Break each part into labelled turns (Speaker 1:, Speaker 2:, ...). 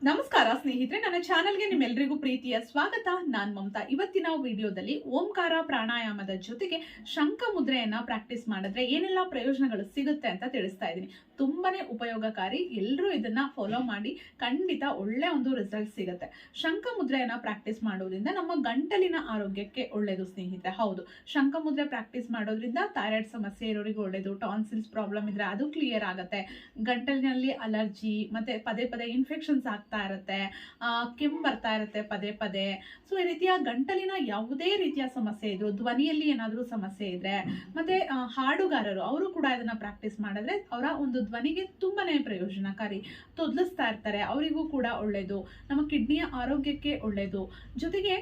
Speaker 1: ನಮಸ್ಕಾರ ಸ್ನೇಹಿತರೆ, ನನ್ನ ಚಾನೆಲ್ಗೆ ನಿಮ್ಮೆಲ್ಲರಿಗೂ ಪ್ರೀತಿಯ ಸ್ವಾಗತ. ನಾನು ಮಮತಾ. ಇವತ್ತಿನ ವಿಡಿಯೋದಲ್ಲಿ ಓಂಕಾರ ಪ್ರಾಣಾಯಾಮದ ಜೊತೆಗೆ ಶಂಖ ಮುದ್ರೆಯನ್ನ ಪ್ರಾಕ್ಟೀಸ್ ಮಾಡಿದ್ರೆ ಏನೆಲ್ಲ ಪ್ರಯೋಜನಗಳು ಸಿಗುತ್ತೆ ಅಂತ ತಿಳಿಸ್ತಾ ಇದ್ದೀನಿ. ತುಂಬಾನೇ ಉಪಯೋಗಕಾರಿ. ಎಲ್ಲರೂ ಇದನ್ನ ಫಾಲೋ ಮಾಡಿ, ಖಂಡಿತ ಒಳ್ಳೆ ಒಂದು ರಿಸಲ್ಟ್ ಸಿಗುತ್ತೆ. ಶಂಖ ಮುದ್ರೆಯನ್ನ ಪ್ರಾಕ್ಟೀಸ್ ಮಾಡೋದ್ರಿಂದ ನಮ್ಮ ಗಂಟಲಿನ ಆರೋಗ್ಯಕ್ಕೆ ಒಳ್ಳೇದು ಸ್ನೇಹಿತರೆ. ಹೌದು, ಶಂಖ ಮುದ್ರೆ ಪ್ರಾಕ್ಟೀಸ್ ಮಾಡೋದ್ರಿಂದ ಥೈರಾಯ್ಡ್ ಸಮಸ್ಯೆ ಇರೋರಿಗೆ ಒಳ್ಳೇದು. ಟಾನ್ಸಿಲ್ಸ್ ಪ್ರಾಬ್ಲಮ್ ಇದ್ರೆ ಅದು ಕ್ಲಿಯರ್ ಆಗುತ್ತೆ. ಗಂಟಲಿನಲ್ಲಿ ಅಲರ್ಜಿ ಮತ್ತೆ ಪದೇ ಪದೇ ಇನ್ಫೆಕ್ಷನ್ಸ್ ಆಗ್ತಾ ಇರುತ್ತೆ, ಕೆಮ್ಮು ಬರ್ತಾ ಇರುತ್ತೆ ಪದೇ ಪದೇ. ಸೊ ಈ ರೀತಿಯ ಗಂಟಲಿನ ಯಾವುದೇ ರೀತಿಯ ಸಮಸ್ಯೆ ಇದ್ರು, ಧ್ವನಿಯಲ್ಲಿ ಏನಾದರೂ ಸಮಸ್ಯೆ ಇದ್ರೆ, ಮತ್ತೆ ಹಾಡುಗಾರರು ಅವರು ಕೂಡ ಇದನ್ನ ಪ್ರಾಕ್ಟೀಸ್ ಮಾಡಿದ್ರೆ ಅವರ ಒಂದು ಧ್ವನಿಗೆ ತುಂಬಾನೇ ಪ್ರಯೋಜನಕಾರಿ. ತೊದಲಿಸ್ತಾ ಇರ್ತಾರೆ, ಅವರಿಗೂ ಕೂಡ ಒಳ್ಳೇದು. ನಮ್ಮ ಕಿಡ್ನಿಯ ಆರೋಗ್ಯಕ್ಕೆ ಒಳ್ಳೇದು. ಜೊತೆಗೆ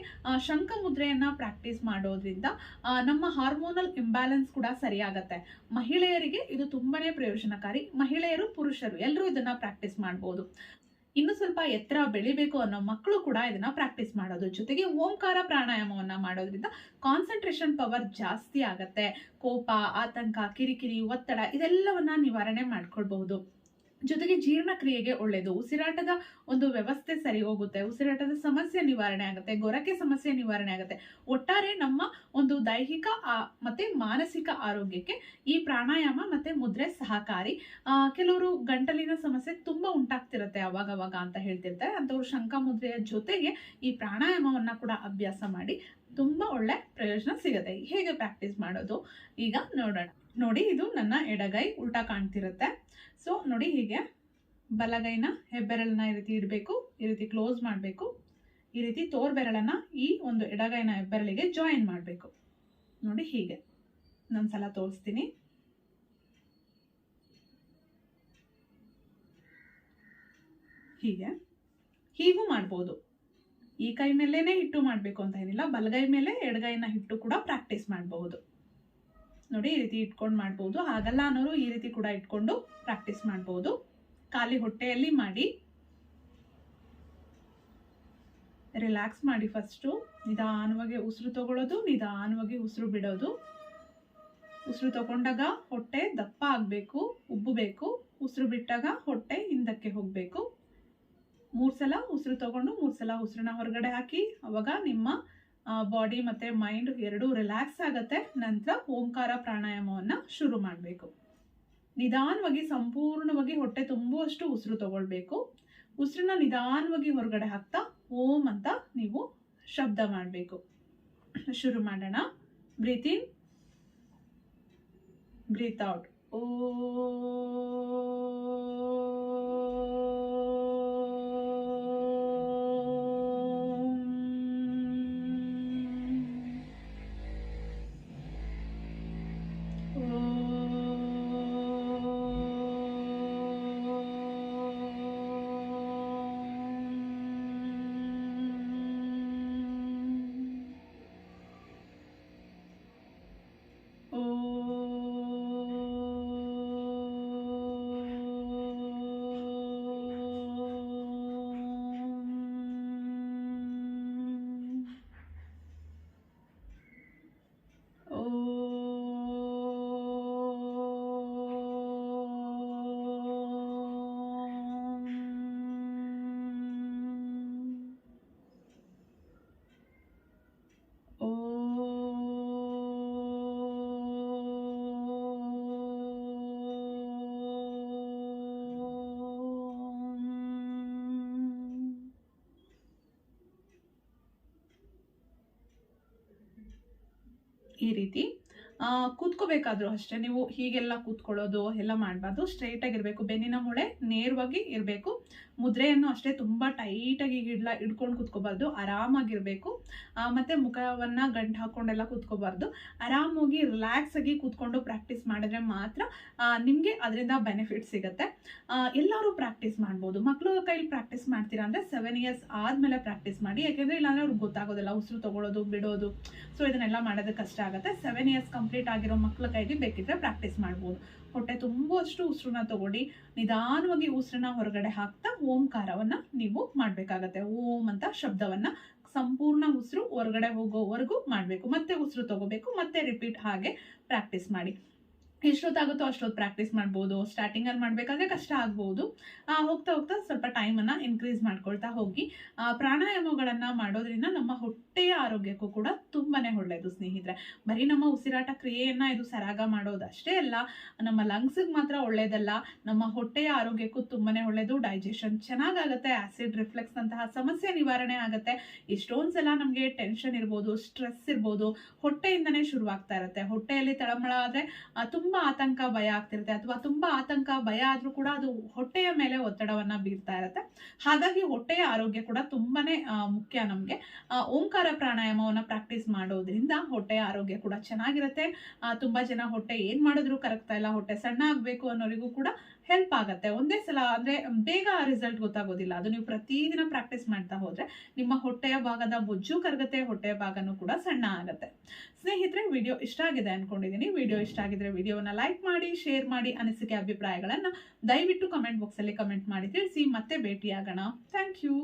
Speaker 1: ಶಂಖ ಮುದ್ರೆಯನ್ನ ಪ್ರಾಕ್ಟೀಸ್ ಮಾಡೋದ್ರಿಂದ ನಮ್ಮ ಹಾರ್ಮೋನಲ್ ಇಂಬ್ಯಾಲೆನ್ಸ್ ಕೂಡ ಸರಿಯಾಗತ್ತೆ. ಮಹಿಳೆಯರಿಗೆ ಇದು ತುಂಬಾನೇ ಪ್ರಯೋಜನಕಾರಿ. ಮಹಿಳೆಯರು, ಪುರುಷರು ಎಲ್ಲರೂ ಇದನ್ನ ಪ್ರಾಕ್ಟೀಸ್ ಮಾಡಬಹುದು. ಇನ್ನು ಸ್ವಲ್ಪ ಎತ್ತರ ಬೆಳಿಬೇಕು ಅನ್ನೋ ಮಕ್ಕಳು ಕೂಡ ಇದನ್ನ ಪ್ರಾಕ್ಟೀಸ್ ಮಾಡೋದು. ಜೊತೆಗೆ ಓಂಕಾರ ಪ್ರಾಣಾಯಾಮವನ್ನ ಮಾಡೋದ್ರಿಂದ ಕಾನ್ಸಂಟ್ರೇಷನ್ ಪವರ್ ಜಾಸ್ತಿ ಆಗತ್ತೆ. ಕೋಪ, ಆತಂಕ, ಕಿರಿಕಿರಿ, ಒತ್ತಡ ಇದೆಲ್ಲವನ್ನ ನಿವಾರಣೆ ಮಾಡ್ಕೊಳ್ಬಹುದು. ಜೊತೆಗೆ ಜೀರ್ಣಕ್ರಿಯೆಗೆ ಒಳ್ಳೆಯದು. ಉಸಿರಾಟದ ಒಂದು ವ್ಯವಸ್ಥೆ ಸರಿ ಹೋಗುತ್ತೆ. ಉಸಿರಾಟದ ಸಮಸ್ಯೆ ನಿವಾರಣೆ ಆಗುತ್ತೆ. ಗೊರಕೆ ಸಮಸ್ಯೆ ನಿವಾರಣೆ ಆಗುತ್ತೆ. ಒಟ್ಟಾರೆ ನಮ್ಮ ಒಂದು ದೈಹಿಕ ಮತ್ತೆ ಮಾನಸಿಕ ಆರೋಗ್ಯಕ್ಕೆ ಈ ಪ್ರಾಣಾಯಾಮ ಮತ್ತೆ ಮುದ್ರೆ ಸಹಕಾರಿ. ಕೆಲವರು ಗಂಟಲಿನ ಸಮಸ್ಯೆ ತುಂಬಾ ಉಂಟಾಗ್ತಿರತ್ತೆ ಅವಾಗವಾಗ ಅಂತ ಹೇಳ್ತಿರ್ತಾರೆ. ಅಂತವ್ರು ಶಂಖ ಮುದ್ರೆಯ ಜೊತೆಗೆ ಈ ಪ್ರಾಣಾಯಾಮವನ್ನ ಕೂಡ ಅಭ್ಯಾಸ ಮಾಡಿ ತುಂಬಾ ಒಳ್ಳೆ ಪ್ರಯೋಜನ ಸಿಗುತ್ತೆ. ಹೇಗೆ ಪ್ರಾಕ್ಟೀಸ್ ಮಾಡೋದು ಈಗ ನೋಡೋಣ. ನೋಡಿ, ಇದು ನನ್ನ ಎಡಗೈ ಉಲ್ಟಾ ಕಾಣ್ತಿರುತ್ತೆ. ಸೊ ನೋಡಿ, ಹೀಗೆ ಬಲಗೈನ ಹೆಬ್ಬೆರಳನ್ನ ಈ ರೀತಿ ಇಡಬೇಕು, ಈ ರೀತಿ ಕ್ಲೋಸ್ ಮಾಡಬೇಕು. ಈ ರೀತಿ ತೋರ್ ಬೆರಳನ್ನ ಈ ಒಂದು ಎಡಗೈನ ಹೆಬ್ಬೆರಳಿಗೆ ಜಾಯಿನ್ ಮಾಡಬೇಕು. ನೋಡಿ, ಹೀಗೆ ಇನ್ನೊಂದ್ಸಲ ತೋರಿಸ್ತೀನಿ. ಹೀಗೂ ಮಾಡ್ಬೋದು. ಈ ಕೈ ಮೇಲೇನೆ ಹಿಟ್ಟು ಮಾಡಬೇಕು ಅಂತ ಏನಿಲ್ಲ, ಬಲಗೈ ಮೇಲೆ ಎಡಗೈನ ಹಿಟ್ಟು ಕೂಡ ಪ್ರಾಕ್ಟೀಸ್ ಮಾಡಬಹುದು. ನೋಡಿ, ಈ ರೀತಿ ಇಟ್ಕೊಂಡು ಮಾಡ್ಬೋದು. ಹಾಗಲ್ಲ ಅನ್ನೋರು ಈ ರೀತಿ ಕೂಡ ಇಟ್ಕೊಂಡು ಪ್ರಾಕ್ಟೀಸ್ ಮಾಡ್ಬೋದು. ಖಾಲಿ ಹೊಟ್ಟೆಯಲ್ಲಿ ಮಾಡಿ. ರಿಲ್ಯಾಕ್ಸ್ ಮಾಡಿ. ಫಸ್ಟು ನಿಧಾನವಾಗಿ ಉಸಿರು ತಗೊಳ್ಳೋದು, ನಿಧಾನವಾಗಿ ಉಸಿರು ಬಿಡೋದು. ಉಸಿರು ತಗೊಂಡಾಗ ಹೊಟ್ಟೆ ದಪ್ಪ ಆಗಬೇಕು, ಉಬ್ಬಬೇಕು. ಉಸಿರು ಬಿಟ್ಟಾಗ ಹೊಟ್ಟೆ ಹಿಂದಕ್ಕೆ ಹೋಗಬೇಕು. 3 ಸಲ ಉಸಿರು ತಗೊಂಡು 3 ಸಲ ಉಸಿರನ್ನ ಹೊರಗಡೆ ಹಾಕಿ. ಅವಾಗ ನಿಮ್ಮ ಬಾಡಿ ಮತ್ತೆ ಮೈಂಡ್ ಎರಡೂ ರಿಲ್ಯಾಕ್ಸ್ ಆಗತ್ತೆ. ನಂತರ ಓಂಕಾರ ಪ್ರಾಣಾಯಾಮವನ್ನ ಶುರು ಮಾಡಬೇಕು. ನಿಧಾನವಾಗಿ ಸಂಪೂರ್ಣವಾಗಿ ಹೊಟ್ಟೆ ತುಂಬುವಷ್ಟು ಉಸಿರು ತಗೊಳ್ಬೇಕು. ಉಸಿರನ್ನ ನಿಧಾನವಾಗಿ ಹೊರಗಡೆ ಹಾಕ್ತಾ ಓಂ ಅಂತ ನೀವು ಶಬ್ದ ಮಾಡಬೇಕು. ಶುರು ಮಾಡೋಣ. ಬ್ರೀತ್ ಇನ್, ಬ್ರೀತ್ ಔಟ್. ಓ ಈ ರೀತಿ ಕೂತ್ಕೋಬೇಕಾದ್ರೂ ಅಷ್ಟೇ ನೀವು ಹೀಗೆಲ್ಲ ಕೂತ್ಕೊಳ್ಳೋದು ಎಲ್ಲ ಮಾಡಬಾರ್ದು. ಸ್ಟ್ರೈಟ್ ಆಗಿರ್ಬೇಕು. ಬೆನ್ನಿನ ಮೂಳೆ ನೇರವಾಗಿ ಇರಬೇಕು. ಮುದ್ರೆಯನ್ನು ಅಷ್ಟೇ ತುಂಬಾ ಟೈಟ್ ಆಗಿ ಹಿಡ್ಕೊಂಡು ಕೂತ್ಕೋಬಾರ್ದು. ಆರಾಮಾಗಿರ್ಬೇಕು. ಮತ್ತೆ ಮುಖವನ್ನ ಗಂಟು ಹಾಕೊಂಡೆಲ್ಲ ಕೂತ್ಕೋಬಾರ್ದು. ಆರಾಮಾಗಿ ರಿಲ್ಯಾಕ್ಸ್ ಆಗಿ ಕೂತ್ಕೊಂಡು ಪ್ರಾಕ್ಟೀಸ್ ಮಾಡಿದ್ರೆ ಮಾತ್ರ ನಿಮ್ಗೆ ಅದರಿಂದ ಬೆನಿಫಿಟ್ ಸಿಗುತ್ತೆ. ಎಲ್ಲರೂ ಪ್ರಾಕ್ಟೀಸ್ ಮಾಡ್ಬೋದು. ಮಕ್ಕಳು ಕೈಲಿ ಪ್ರಾಕ್ಟೀಸ್ ಮಾಡ್ತೀರಾ ಅಂದ್ರೆ 7 ಇಯರ್ಸ್ ಆದ್ಮೇಲೆ ಪ್ರಾಕ್ಟೀಸ್ ಮಾಡಿ. ಯಾಕೆಂದ್ರೆ ಇಲ್ಲಾಂದ್ರೆ ಅವ್ರಿಗೆ ಗೊತ್ತಾಗೋದಿಲ್ಲ ಉಸಿರು ತಗೊಳ್ಳೋದು ಬಿಡೋದು. ಸೊ ಇದನ್ನೆಲ್ಲ ಮಾಡೋದಕ್ಕೆ ಕಷ್ಟ ಆಗುತ್ತೆ. 7 ಇಯರ್ಸ್ ಕಂಪ್ಲೀಟ್ ಆಗಿರೋ ಮಕ್ಕಳ ಕೈಗೆ ಬೇಕಿದ್ರೆ ಪ್ರಾಕ್ಟೀಸ್ ಮಾಡ್ಬೋದು. ಹೊಟ್ಟೆ ತುಂಬುವಷ್ಟು ಉಸಿರನ್ನ ತಗೊಳ್ಳಿ. ನಿಧಾನವಾಗಿ ಉಸಿರನ್ನ ಹೊರಗಡೆ ಹಾಕ್ತಾ ಓಂಕಾರವನ್ನ ನೀವು ಮಾಡ್ಬೇಕಾಗತ್ತೆ. ಓಂ ಅಂತ ಶಬ್ದವನ್ನ ಸಂಪೂರ್ಣ ಉಸಿರು ಹೊರಗಡೆ ಹೋಗೋವರೆಗೂ ಮಾಡಬೇಕು. ಮತ್ತೆ ಉಸಿರು ತಗೋಬೇಕು. ಮತ್ತೆ ರಿಪೀಟ್ ಹಾಗೆ ಪ್ರಾಕ್ಟೀಸ್ ಮಾಡಿ. ಎಷ್ಟೊತ್ತಾಗುತ್ತೋ ಅಷ್ಟೊತ್ತು ಪ್ರಾಕ್ಟೀಸ್ ಮಾಡ್ಬೋದು. ಸ್ಟಾರ್ಟಿಂಗಲ್ಲಿ ಮಾಡಬೇಕಾದ್ರೆ ಕಷ್ಟ ಆಗ್ಬೋದು. ಹೋಗ್ತಾ ಹೋಗ್ತಾ ಸ್ವಲ್ಪ ಟೈಮನ್ನು ಇನ್ಕ್ರೀಸ್ ಮಾಡ್ಕೊಳ್ತಾ ಹೋಗಿ. ಪ್ರಾಣಾಯಾಮಗಳನ್ನು ಮಾಡೋದ್ರಿಂದ ನಮ್ಮ ಹೊಟ್ಟೆಯ ಆರೋಗ್ಯಕ್ಕೂ ಕೂಡ ತುಂಬಾ ಒಳ್ಳೆಯದು ಸ್ನೇಹಿತರೆ. ಬರೀ ನಮ್ಮ ಉಸಿರಾಟ ಕ್ರಿಯೆಯನ್ನು ಇದು ಸರಾಗ ಮಾಡೋದಷ್ಟೇ ಅಲ್ಲ, ನಮ್ಮ ಲಂಗ್ಸಿಗೆ ಮಾತ್ರ ಒಳ್ಳೆಯದಲ್ಲ, ನಮ್ಮ ಹೊಟ್ಟೆಯ ಆರೋಗ್ಯಕ್ಕೂ ತುಂಬಾ ಒಳ್ಳೆಯದು. ಡೈಜೆಷನ್ ಚೆನ್ನಾಗಾಗುತ್ತೆ, ಆಸಿಡ್ ರಿಫ್ಲೆಕ್ಸ್ ಅಂತಹ ಸಮಸ್ಯೆ ನಿವಾರಣೆ ಆಗುತ್ತೆ. ಎಷ್ಟೊಂದು ಸಲ ನಮಗೆ ಟೆನ್ಷನ್ ಇರ್ಬೋದು, ಸ್ಟ್ರೆಸ್ ಇರ್ಬೋದು, ಹೊಟ್ಟೆಯಿಂದನೇ ಶುರುವಾಗ್ತಾ ಇರುತ್ತೆ. ಹೊಟ್ಟೆಯಲ್ಲಿ ತಳಮಳ ಆದರೆ ತುಂಬಾ ಆತಂಕ ಭಯ ಆಗ್ತಿರುತ್ತೆ, ಅಥವಾ ತುಂಬಾ ಆತಂಕ ಭಯ ಆದ್ರೂ ಕೂಡ ಅದು ಹೊಟ್ಟೆಯ ಮೇಲೆ ಒತ್ತಡವನ್ನ ಬೀರ್ತಾ ಇರುತ್ತೆ. ಹಾಗಾಗಿ ಹೊಟ್ಟೆಯ ಆರೋಗ್ಯ ಕೂಡ ತುಂಬಾನೇ ಮುಖ್ಯ ನಮ್ಗೆ. ಓಂಕಾರ ಪ್ರಾಣಾಯಾಮವನ್ನ ಪ್ರಾಕ್ಟೀಸ್ ಮಾಡೋದ್ರಿಂದ ಹೊಟ್ಟೆಯ ಆರೋಗ್ಯ ಕೂಡ ಚೆನ್ನಾಗಿರುತ್ತೆ. ತುಂಬಾ ಜನ ಹೊಟ್ಟೆ ಏನ್ ಮಾಡಿದ್ರು ಕರಗ್ತಾ ಇಲ್ಲ, ಹೊಟ್ಟೆ ಸಣ್ಣ ಆಗ್ಬೇಕು ಅನ್ನೋರಿಗೂ ಕೂಡ ಹೆಲ್ಪ್ ಆಗತ್ತೆ. ಒಂದೇ ಸಲ ಅಂದ್ರೆ ಬೇಗ ರಿಸಲ್ಟ್ ಗೊತ್ತಾಗೋದಿಲ್ಲ. ಅದು ನೀವು ಪ್ರತಿದಿನ ಪ್ರಾಕ್ಟೀಸ್ ಮಾಡ್ತಾ ಹೋದ್ರೆ ನಿಮ್ಮ ಹೊಟ್ಟೆಯ ಭಾಗದ ಬೊಜ್ಜು ಕರಗತ್ತೆ, ಹೊಟ್ಟೆಯ ಭಾಗನೂ ಕೂಡ ಸಣ್ಣ ಆಗತ್ತೆ. ಸ್ನೇಹಿತರೆ, ವಿಡಿಯೋ ಇಷ್ಟ ಆಗಿದೆ ಅನ್ಕೊಂಡಿದ್ದೀನಿ. ವಿಡಿಯೋ ಇಷ್ಟ ಆಗಿದ್ರೆ ವಿಡಿಯೋನ ಲೈಕ್ ಮಾಡಿ, ಶೇರ್ ಮಾಡಿ, ಅನಿಸಿಕೆ ಅಭಿಪ್ರಾಯಗಳನ್ನ ದಯವಿಟ್ಟು ಕಮೆಂಟ್ ಬಾಕ್ಸ್ ಅಲ್ಲಿ ಕಮೆಂಟ್ ಮಾಡಿ ತಿಳಿಸಿ. ಮತ್ತೆ ಭೇಟಿಯಾಗೋಣ. Thank you.